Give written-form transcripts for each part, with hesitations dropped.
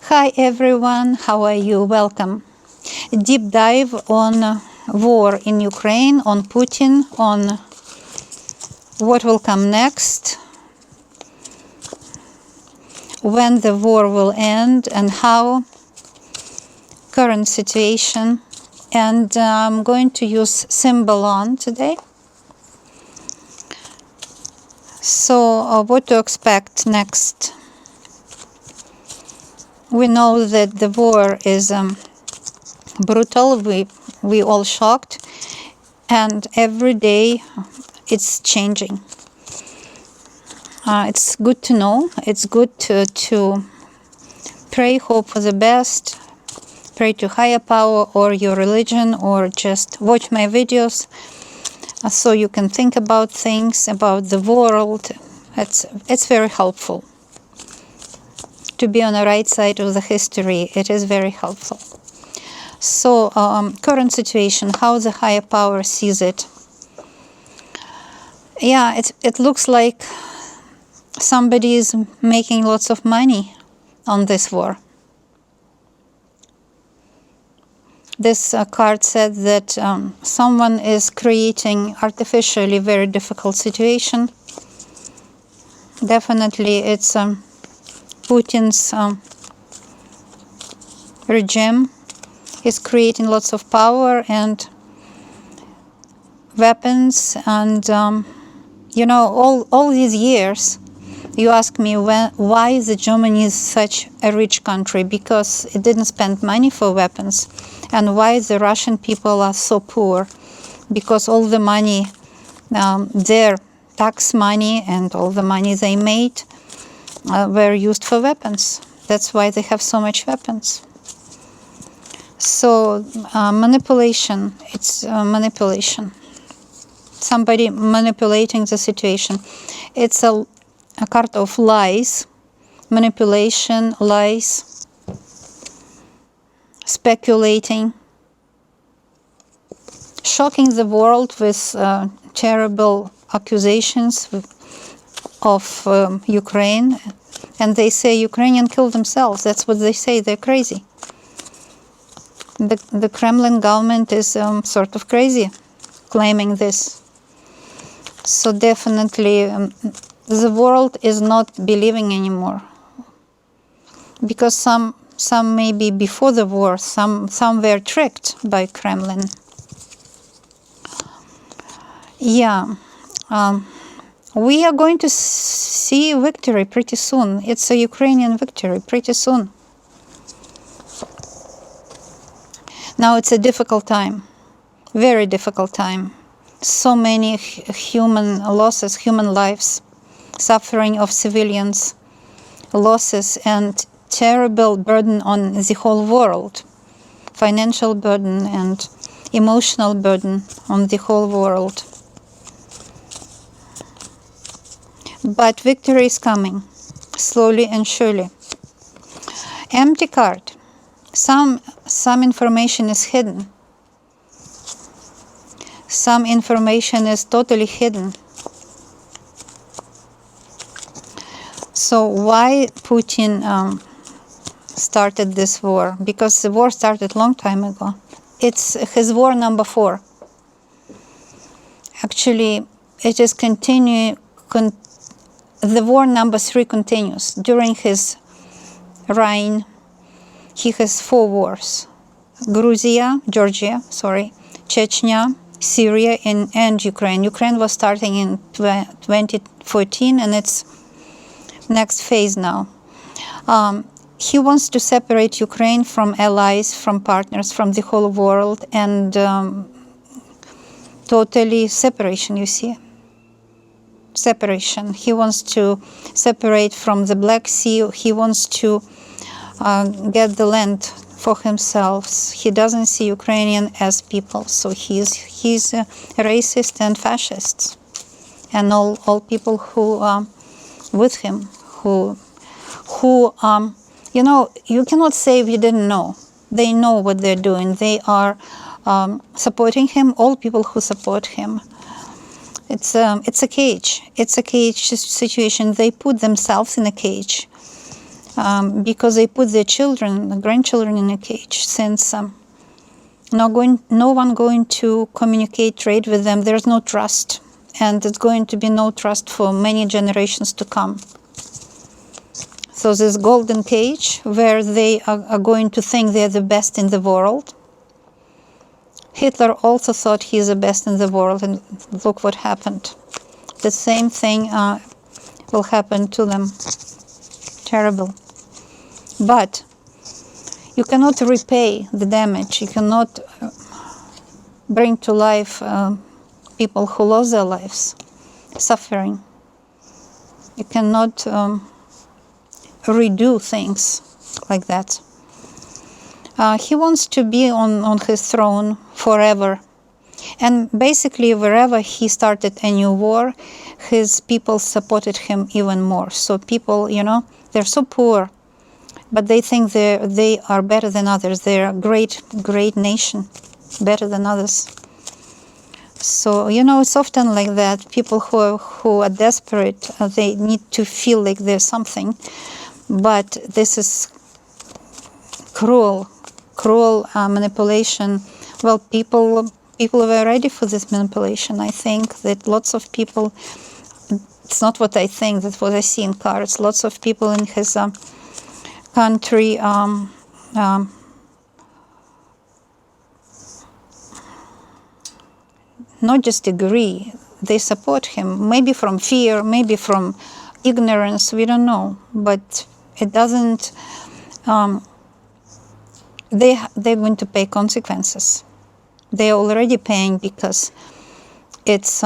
Hi everyone, how are you? Welcome. Deep dive on war in Ukraine, on Putin, on what will come next, when the war will end, and how, current situation. And I'm going to use Symbolon today. So what to expect next? We know that the war is brutal. We all shocked, and every day it's changing. It's good to know. It's good to pray, hope for the best, pray to higher power or your religion, or just watch my videos so you can think about things, about the world. It's very helpful. To be on the right side of the history, it is very helpful. So, current situation, how the higher power sees it. Yeah, it looks like somebody is making lots of money on this war. This card said that someone is creating artificially very difficult situation. Definitely it's Putin's regime is creating lots of power and weapons, and you know, all these years you ask me why the Germany is such a rich country, because it didn't spend money for weapons, and why the Russian people are so poor, because all the money, their tax money and all the money they made were used for weapons. That's why they have so much weapons. So manipulation, it's manipulation. Somebody manipulating the situation. It's a card of lies, manipulation, lies, speculating, shocking the world with terrible accusations of Ukraine, and they say Ukrainian killed themselves. That's what they say. They're crazy. The Kremlin government is sort of crazy, claiming this. So definitely the world is not believing anymore, because some maybe before the war, some were tricked by Kremlin. Yeah. We are going to see victory pretty soon. It's a Ukrainian victory pretty soon. Now it's a difficult time, very difficult time. So many human losses, human lives, suffering of civilians, losses, and terrible burden on the whole world. Financial burden and emotional burden on the whole world. But victory is coming, slowly and surely. Empty card. Some information is hidden. Some information is totally hidden. So why Putin started this war? Because the war started a long time ago. It's his war number 4. Actually, it is the war number 3 continues. During his reign, he has 4 wars. Georgia, Chechnya, Syria, and Ukraine. Ukraine was starting in 2014, and it's next phase now. He wants to separate Ukraine from allies, from partners, from the whole world, and totally separation, you see. Separation. He wants to separate from the Black Sea. He wants to get the land for himself. He doesn't see Ukrainian as people, so he's a racist and fascist, and all people who are with him, who you know, you cannot say we didn't know. They know what they're doing. They are supporting him. All people who support him. It's a cage. It's a cage situation. They put themselves in a cage. because they put their children, the grandchildren, in a cage, since no one going to communicate, trade with them. There's no trust, and it's going to be no trust for many generations to come. So this golden cage, where they are going to think they're the best in the world. Hitler also thought he's the best in the world, and look what happened. The same thing will happen to them. Terrible. But you cannot repay the damage. You cannot bring to life people who lost their lives, suffering. You cannot redo things like that. He wants to be on his throne forever. And basically, wherever he started a new war, his people supported him even more. So people, they're so poor, but they think they are better than others. They're a great, great nation, better than others. So, it's often like that. People who are desperate, they need to feel like there's something. But this is cruel manipulation. Well, people were ready for this manipulation. I think that lots of people, it's not what I think, that's what I see in cards. Lots of people in his country not just agree, they support him. Maybe from fear, maybe from ignorance, we don't know. But it doesn't, they're going to pay consequences. They are already paying because it's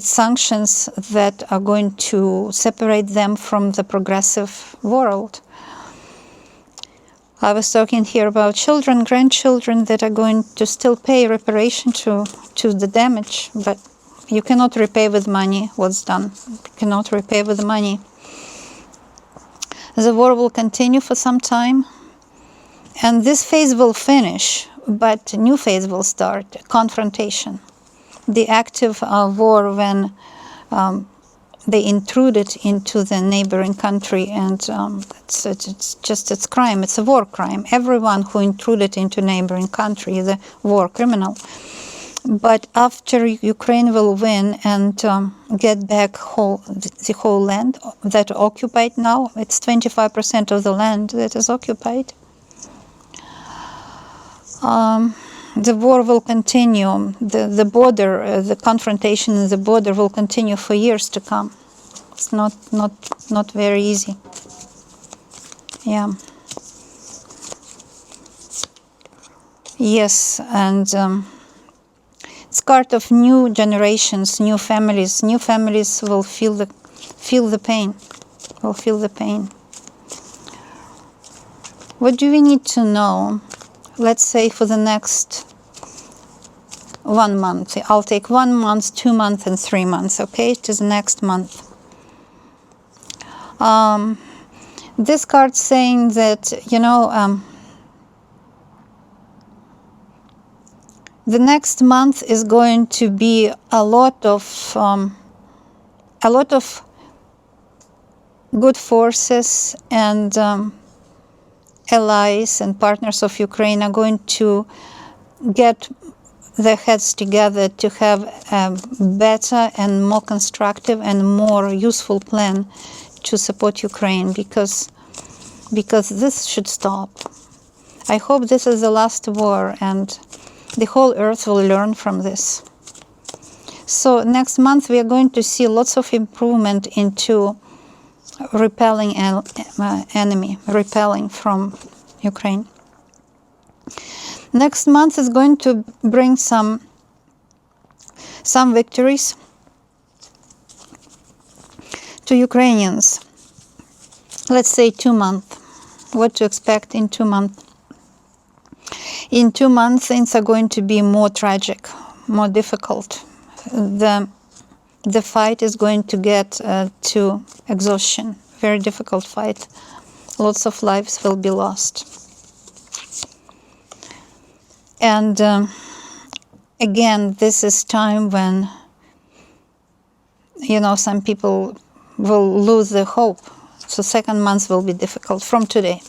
sanctions that are going to separate them from the progressive world. I was talking here about children, grandchildren that are going to still pay reparation to the damage, but you cannot repay with money what's done. You cannot repay with money. The war will continue for some time, and this phase will finish, but a new phase will start, confrontation. The active war when they intruded into the neighboring country, and it's crime, it's a war crime. Everyone who intruded into neighboring country is a war criminal. But after Ukraine will win and get back the whole land that are occupied now, it's 25% of the land that is occupied. The war will continue. The border, the confrontation in the border will continue for years to come. It's not very easy. Yeah. Yes, and it's part of new generations, new families. New families will feel the pain. Will feel the pain. What do we need to know? Let's say for the next 1 month. I'll take 1 month, 2 months, and 3 months, okay, to the next month. This card's saying that, the next month is going to be a lot of good forces and allies and partners of Ukraine are going to get their heads together to have a better and more constructive and more useful plan to support Ukraine, because this should stop. I hope this is the last war and the whole earth will learn from this. So next month we are going to see lots of improvement into repelling enemy, repelling from Ukraine. Next month is going to bring some victories to Ukrainians. Let's say 2 months. What to expect in 2 months? In 2 months, things are going to be more tragic, more difficult. The fight is going to get to exhaustion. Very difficult fight. Lots of lives will be lost. And again, this is time when, some people will lose their hope. So second month will be difficult from today.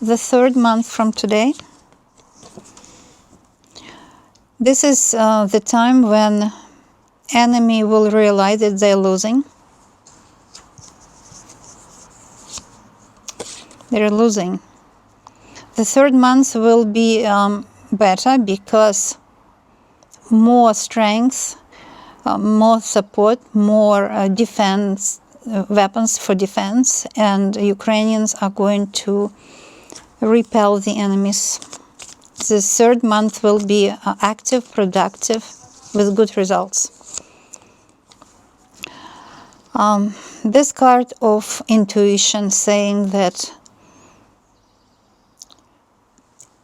The third month from today, this is the time when enemy will realize that they're losing. They're losing. The third month will be better because more strength, more support, more defense, weapons for defense, and Ukrainians are going to repel the enemies. The third month will be active, productive, with good results. This card of intuition saying that,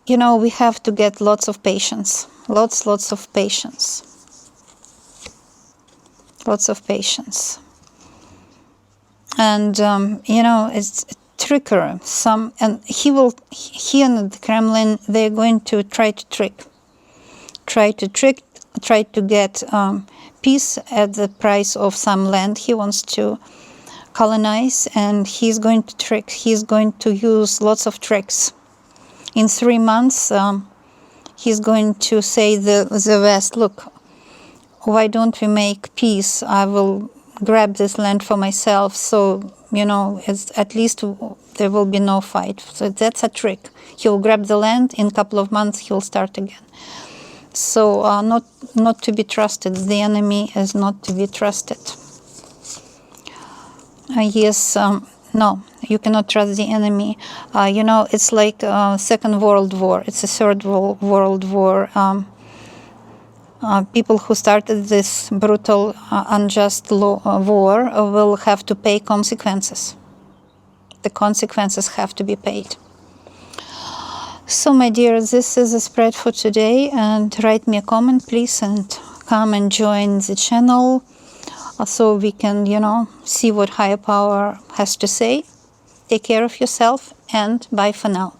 you know, we have to get lots of patience, lots of patience, lots of patience. And, you know, it's trickery. And he in the Kremlin, they're going to try to get peace at the price of some land he wants to colonize, and he's going to trick. He's going to use lots of tricks. In 3 months, he's going to say the West, look, why don't we make peace? I will grab this land for myself, so, you know, at least there will be no fight. So that's a trick. He'll grab the land, in a couple of months he'll start again. So not to be trusted. The enemy is not to be trusted. Yes, no, you cannot trust the enemy. You know, it's like Second World War. It's a Third World War. People who started this brutal, unjust war will have to pay consequences. The consequences have to be paid. So, my dear, this is a spread for today, and write me a comment, please, and come and join the channel so we can, you know, see what higher power has to say. Take care of yourself, and bye for now.